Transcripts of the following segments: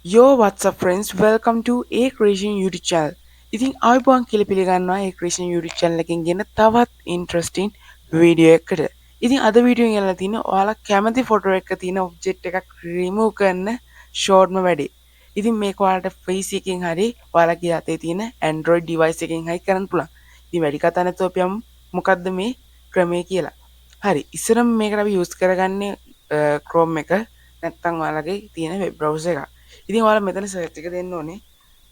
Yo, what's up friends? Welcome to A Creation YouTube channel. ඉතින් ආයුබෝවන් කියලා පිළිගන්නවා A Creation YouTube channel එකෙන් ගෙන තවත් interesting වීඩියෝ එකකට. ඉතින් අද වීඩියෝ එකෙන් යලා තියෙන්නේ ඔයාලා කැමති ෆොටෝ එකක තියෙන ඔබ්ජෙක්ට් එකක් remove කරන shortම වැඩේ. ඉතින් මේක ඔයාලට face එකකින් හරි ඔයාලගේ අතේ තියෙන Android device එකකින් හරි කරන්න පුළුවන්. ඉතින් වැඩි කතා නැතුව අපි යමු මොකද්ද මේ ක්‍රමය කියලා. හරි ඉස්සරම මේකට අපි use කරගන්නේ Chrome එක නැත්නම් ඔයාලගේ තියෙන web browser එක. ඉතින් ඔයාලා මෙතන සර්ච් එක දෙන්න ඕනේ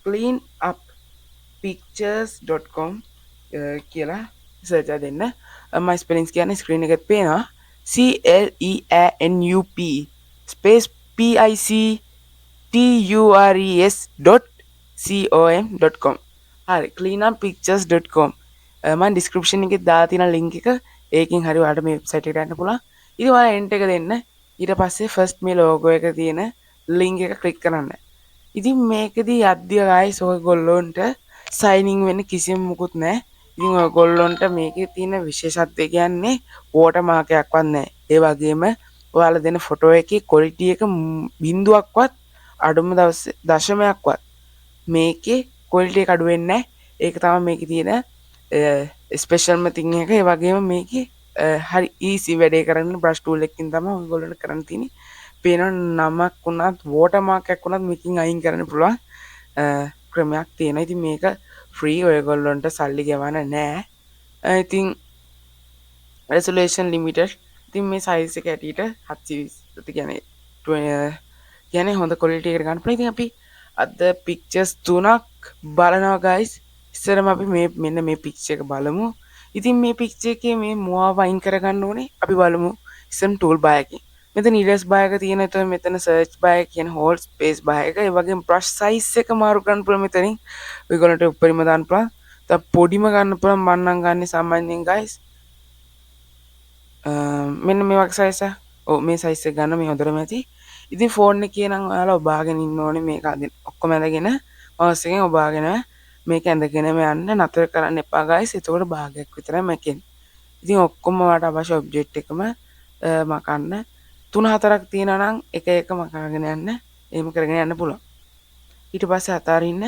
cleanuppictures.com කියලා සර්ච් එක දෙන්න. මම ස්පෙලින්ග්ස් කියන්නේ ස්ක්‍රීන් එකේ පේනවා CLEANUP space PICTURES.com හරි cleanuppictures.com මම ඩිස්ක්‍රිප්ෂන් එකේ දාලා තියෙන ලින්ක් එක ඒකෙන් හරි ඔයාලට මේ වෙබ්සයිට් එකට යන්න පුළුවන්. ඉතින් ඔයාලා එන්ටර් එක දෙන්න. ඊට පස්සේ ෆස්ට් මේ ලෝගෝ එක තියෙන ලින්ක් එක ක්ලික් කරන්න. ඉතින් මේකෙදී යද්දී ගයිස් ඔයගොල්ලොන්ට සයින් වෙන්න කිසිම මුකුත් නැහැ. ඉතින් ඔයගොල්ලොන්ට මේකේ තියෙන විශේෂත්වය කියන්නේ වෝටර් මාක් එකක්වත් නැහැ. ඒ වගේම ඔයාලා දෙන ෆොටෝ එකේ ක්වොලිටි එක බිඳුවක්වත් අඩුම දශමයක්වත් මේකේ ක්වොලිටි එක අඩු වෙන්නේ නැහැ. ඒක තමයි මේකේ තියෙන ස්පෙෂල්ම තින් එක. ඒ වගේම මේකේ හරි ඊසි වැඩේ කරන්න බ්‍රෂ් ටූල් එකකින් තමයි ඔයගොල්ලන්ට කරන්න තියෙන්නේ. පේන නමක් වුණත් වෝටර් මාක් එකක් වුණත් මේකෙන් අයින් කරන්න පුළුවන් ක්‍රමයක් තියෙනවා. ඉතින් මේක ෆ්‍රී ඔයගොල්ලන්ට සල්ලි ගෙවන්න නෑ. ඉතින් resolution limited. ඉතින් මේ size එක ඇටියට 720 කියන්නේ හොඳ quality එකකට ගන්න පුළුවන්. ඉතින් අපි අද pictures තුනක් බලනවා guys. ඉස්සරම අපි මෙන්න මේ picture එක බලමු. ඉතින් මේ picture එකේ මේ මුවාව අයින් කරගන්න ඕනේ. අපි බලමු ඉස්සරම tool bar එකෙන්. මෙතන ඉරස් bar එක තියෙන. එතන මෙතන search bar එක කියන whole space bar එක. ඒ වගේම brush size එක මාරු කරන්න පුළුවන් මෙතනින්. ඔයගොල්ලන්ට උඩරිම දාන්න පුළුවන්. තව පොඩිම ගන්න පුළුවන්. මම නම් ගන්නේ සාමාන්‍යයෙන් guys මෙන්න මේ වගේ size එක. ඔව් මේ size එක ගන්න මේ හොඳටම ඇති. ඉතින් ෆෝන් එකේ නම් ඔයාලා ඔබාගෙන ඉන්න ඕනේ මේක අදින් ඔක්කොම ඇඳගෙන mouse එකෙන් ඔබාගෙන මේක ඇඳගෙනම යන්න නතර කරන්න එපා guys. එතකොට භාගයක් විතරයි මැකෙන්නේ. ඉතින් ඔක්කොම ඔයාලට අවශ්‍ය ඔබ්ජෙක්ට් එකම මකන්න 3-4ක් තියෙනවා නම් එක එක මකාගෙන යන්න. එහෙම කරගෙන යන්න පුළුවන්. ඊට පස්සේ අතාරින්න.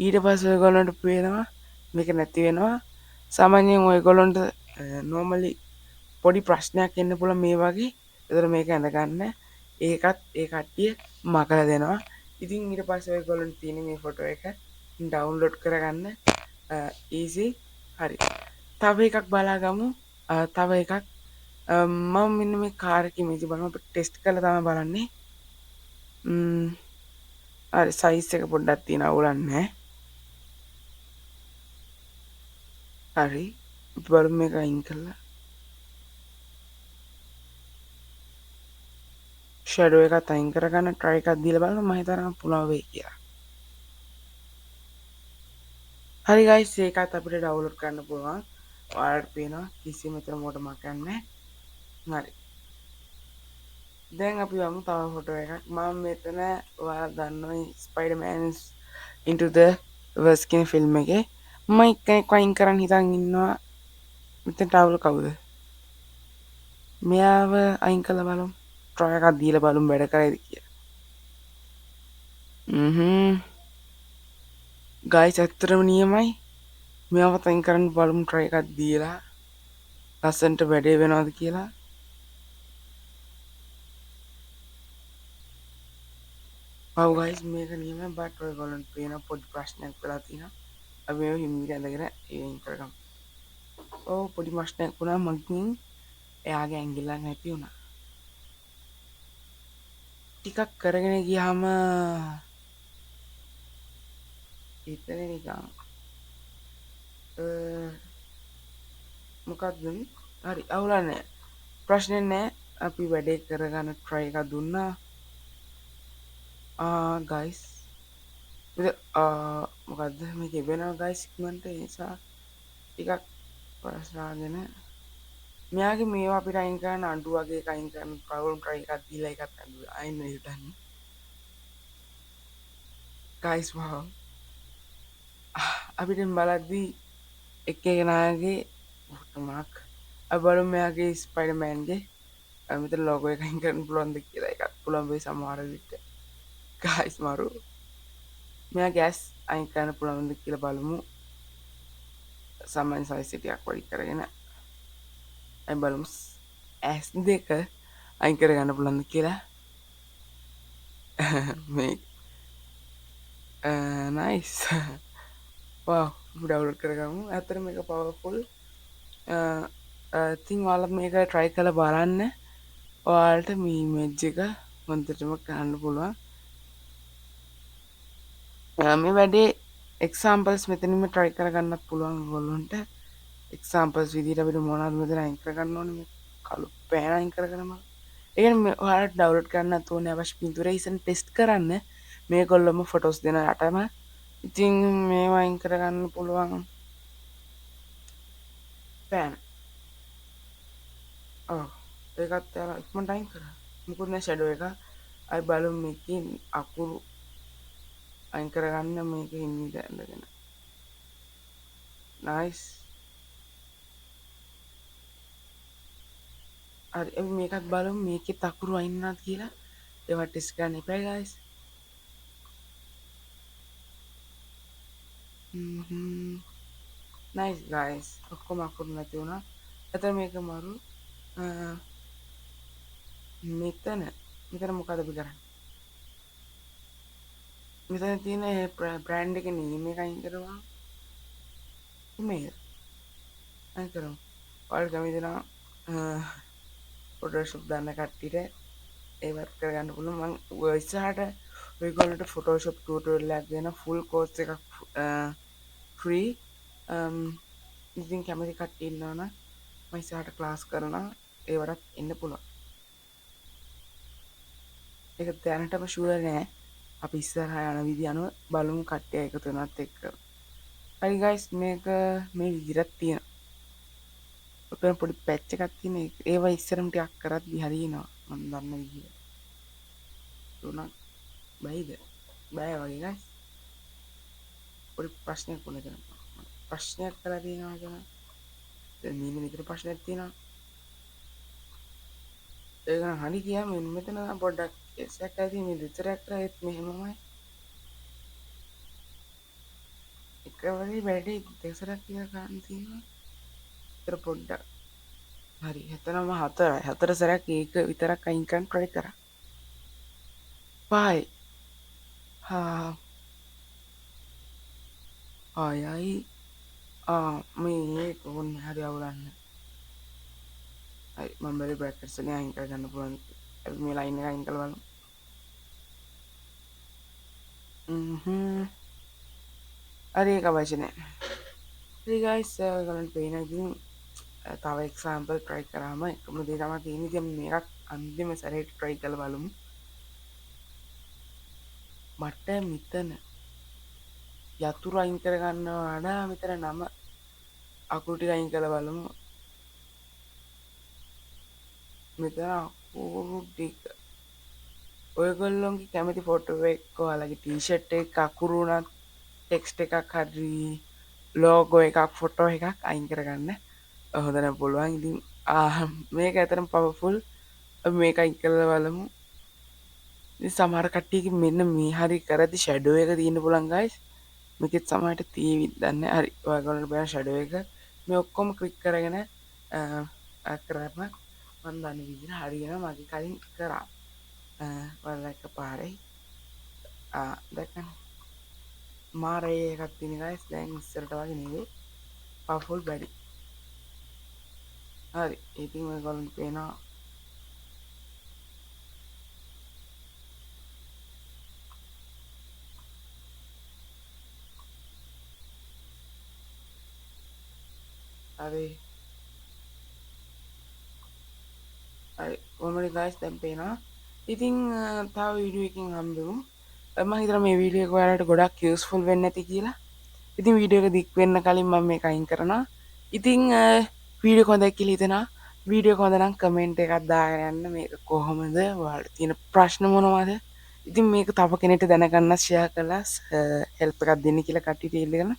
ඊට පස්සේ ඔයගොල්ලන්ට පේනවා මේක නැති වෙනවා. සාමාන්‍යයෙන් ඔයගොල්ලන්ට normally පොඩි ප්‍රශ්නයක් එන්න පුළුවන් මේ වගේ. ඒතර මේක ඇඳ ගන්න. ඒකත් ඒ කට්ටිය මකලා දෙනවා. ඉතින් ඊට පස්සේ ඔයගොල්ලන්ට තියෙන මේ ෆොටෝ එක ඩවුන්ලෝඩ් කරගන්න easy. හරි. තව එකක් බලාගමු. තව එකක් මම මෙන්න මේ කාර් එකේ මේක බලමු. අපි ටෙස්ට් කරලා තමයි බලන්නේ. හරි සයිස් එක පොඩ්ඩක් තියෙන අවුලක් නැහැ. හරි. අපි බලමු මේක අයින් කරලා. ෂැඩෝ එකත් අයින් කරගන්න try එකක් දීලා බලමු. මම හිතනවා පුළුවන් වෙයි කියලා. හරි guys ඒකත් අපිට ඩවුන්ලෝඩ් කරන්න පුළුවන්. ඔයාලට පේනවා කිසිම මෙතන මොකට මකන්නේ නැහැ. හරි. දැන් අපි යමු තව ෆොටෝ එකක්. මම මෙතන ඔයාලා දන්නවා ස්පයිඩර්මෑන් into the verse කියන ෆිල්ම් එකේ මම එක්කෙනෙක් වයින් කරන් හිතන් ඉන්නවා. මෙතන ටවුල් කවුද? මෙයාව අයින් කළා බලමු. try එකක් දීලා බලමු වැඩ කරයිද කියලා. guys ඇත්තටම නියමයි. මෙයාව අයින් කරන්න බලමු try එකක් දීලා. ලස්සන්ට වැඩේ වෙනවද කියලා. ඔව් guys මේක නියමයි but ඔයගොල්ලන්ට පේන පොඩි ප්‍රශ්නයක් වෙලා තියෙනවා. අපි මේව හිමිට ඇඳගෙන ඒන් කරගමු. ඔව් පොඩි ප්‍රශ්නයක් වුණා මගින් එයාගේ ඇඟිල්ලක් නැති වුණා. ටිකක් කරගෙන ගියාම එතන නිකන් මොකක්ද හරි අවුලක් නැහැ. ප්‍රශ්නේ නැහැ. අපි වැඩේ කරගන්න try එකක් දුන්නා. guys මොකද්ද මේක වෙනවා guys ඉක්මනට ඒ නිසා ටිකක් ප්‍රශ්නාගෙන මෙයාගේ මේවා අපිට අයින් කරන්න අඬු වගේ එකක් අයින් කරන්න කවුරුන් try එකක් දීලා ඒකත් අයින් වෙන්න guys wow අපිට බලද්දී එක්කෙනාගේ වෝටර්මාක් අපි බලමු මෙයාගේ ස්පයිඩර්මෑන්ගේ මෙතන ලෝගෝ එක අයින් කරන්න පුළුවන්ද කියලා. එකක් පුළුවන් වෙයි සමහර විට ගයිස් මරු මෙයා ගෑස් අයින් කරන්න පුළුවන්ද කියලා බලමු. සාමාන්‍ය සයිස් එකක් වඩි කරගෙන අයි බලමු ඇස් දෙක අයින් කරගන්න පුළුවන්ද කියලා. මේ නයිස් වා ඩවුන්ලෝඩ් කරගමු. ඇත්තට මේක පවර්ෆුල්. ඉතින් ඔයාලත් මේක try කරලා බලන්න. ඔයාලට මේ ඉමේජ් එක හොඳටම ගන්න පුළුවන්. මේ වැඩේ එක්සාම්පල්ස් මෙතනින්ම try කරගන්නත් පුළුවන් ඔයගොල්ලන්ට. එක්සාම්පල්ස් විදිහට අපිට මොනවද මෙතන අයින් කරගන්න ඕනේ, මේ කළු පෑන අයින් කරගෙනම. ඒ කියන්නේ ඔයාලට ඩවුන්ලෝඩ් කරන්නත් ඕනේ අවශ්‍ය පින්තූර ඉතින් ටෙස්ට් කරන්න මේගොල්ලොම ෆොටෝස් දෙන යටම. ඉතින් මේවා අයින් කරගන්න පුළුවන් පෑන. ඔව් ඒකත් යාලා ඉක්මනට අයින් කරා. මොකුත් නෑ ෂැඩෝ එක. අයි බලමු මේකේ අකුරු අයින් කරගන්න මේකේ ඉන්නේ දැනගෙන. නයිස්. හරි අපි මේකත් බලමු මේකේ අකුරු අයින් වුණාද කියලා. ඒවා ටෙස්ට් කරන්න එපා guys. Nice guys. ඔක්කොම අකුරු නැති වුණා. එතන මේක මරු මෙතන මොකද අපි කරන්නේ? මෙතන තියෙන බ්‍රෑන්ඩ් එකේ නේම් එක අයින් කරනවා. මේ අයින් කරමු. ඔයාලට කැමති නම් ෆොටෝෂොප් දන්න කට්ටියට ඒවත් කරගන්න පුළුවන්. මම ඉස්සරහට ඔයගොල්ලන්ට ෆොටෝෂොප් ටියුටෝරියල් එකක් දෙන ෆුල් කෝස් එකක් ෆ්‍රී. ඉතින් කැමති කට්ටිය ඉන්නවනම් මම ඉස්සරහට ක්ලාස් කරනවා. ඒවටත් එන්න පුළුවන්. ඒක දැනටම ෂුවර් නෑ. අපි ඉස්සරහා යන විදිහ අනුව බලමු කට්ටිය එකතු වෙනවත් එක්ක. හරි ගයිස් මේක මේ විදිහට තියෙනවා. ඔතන පොඩි පැච් එකක් තියෙන ඒවා ඉස්සරම ටිකක් කරද්දි හරියනවා මම දන්න විදිහට. තුනක් බයිද? බය වගේ ගයිස්. පොඩි ප්‍රශ්නයක් වුණා දැන්. ප්‍රශ්නයක් කරලා තියෙනවා කියන. දැන් මේ විතර ප්‍රශ්නයක් තියෙනවා. ඒක නම් හරි ගියා මෙතන පොඩ්ඩක් එක්සැක්ට් කරලා මේ විතරක් කරා ඒත් මෙහෙමමයි. එකවරේ වැඩි දෙසරක් කියලා ගන්න තියෙනවා. ඒතර පොඩ්ඩක් හරි එතනම හතර සැරයක් ඒක විතරක් අයින් කරන්න try කරා. පහයි. ආයයි මේ ඕන්නේ හරි අවුලන්න. හරි මම බැරි බ්‍රැකට්ස් වලින් අයින් කරගන්න පුළුවන්. අපි මේ ලයින් එක අයින් කරලා බලමු. හරි ඒක අවශ්‍ය නැහැ. හරි guys ඔයගලන්ට පේන ඉතින් තව එක්සැම්පල් try කරාම එකම දේ තමයි තියෙන්නේ. ඉතින් මේකත් අන්තිම සැරේට try කරලා බලමු. මට මෙතන යතුරු අයින් කරගන්නවා වඩා මෙතන නම අකුරු ටික අයින් කරලා බලමු. මෙතන අකුරු ටික ඔයගොල්ලෝගේ කැමති ෆොටෝ එක ඔයාලගේ ටී-ෂර්ට් එක අකුරු උනත් ටෙක්ස්ට් එකක් හරි ලෝගෝ එකක් ෆොටෝ එකක් අයින් කරගන්න හොඳට පුළුවන්. ඉතින් මේක ඇත්තටම පවර්ෆුල්. අපි මේක අයින් කරලා බලමු. ඉතින් සමහර කට්ටියක මෙන්න මේ හරි කරද්දි ෂැඩෝ එක තියෙන්න පුළුවන් guys. මේකෙත් සමහරට තීවිත් දන්නේ. හරි ඔයගොල්ලන්ට බලන්න ෂැඩෝ එක මේ ඔක්කොම ක්ලික් කරගෙන කරාම මම දන්නේ විදිහට හරියනවා. මගේ කලින් කරා ඔයාලා එක පාරේ දැක්කනේ මාරේ එකක් තියෙන guys. දැන් ඉස්සරට වගේ නෙවෙයි පවර්ෆුල් බැරි. හරි ඉතින් ඔයගොල්ලන්ට පේනවා හරි කොහොමද guys දැන් පේනවා. ඉතින් තව වීඩියෝ එකකින් හම්බෙමු. මම හිතනවා මේ වීඩියෝ එක ඔයාලට ගොඩක් යූස්ෆුල් වෙන්න ඇති කියලා. ඉතින් වීඩියෝ එක දික් වෙන්න කලින් මම මේක අයින් කරනවා. ඉතින් වීඩියෝ හොඳයි කියලා හිතනවා. වීඩියෝ හොඳ නම් කමෙන්ට් එකක් දාගෙන යන්න. මේක කොහොමද? ඔයාලට තියෙන ප්‍රශ්න මොනවද? ඉතින් මේක තව කෙනෙක්ට දැනගන්න ෂෙයා කරලා හෙල්ප් එකක් දෙන්න කියලා කට්ටියට ඉල්ලගෙන.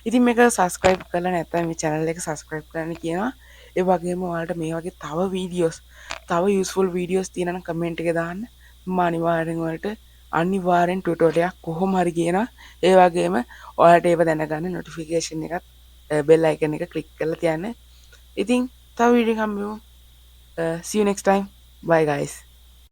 ඉතින් මේක සබස්ක්‍රයිබ් කරලා නැත්නම් මේ channel එක සබස්ක්‍රයිබ් කරන්න කියනවා. ඒ වගේම ඔයාලට මේ වගේ තව වීඩියෝස් තව යූස්ෆුල් වීඩියෝස් තියෙනවා නම් කමෙන්ට් එකේ දාන්න. මම අනිවාර්යෙන් ඔයාලට අනිවාර්යෙන් ටියුටෝරියල් එකක් කොහොම හරි කියනවා. ඒ වගේම ඔයාලට ඒව දැනගන්න නොටිෆිකේෂන් එකත් බෙල් අයිකන් එක ක්ලික් කරලා තියන්න. ඉතින් තව වීඩියෝ එකක් හම්බෙමු. See you next time. Bye guys.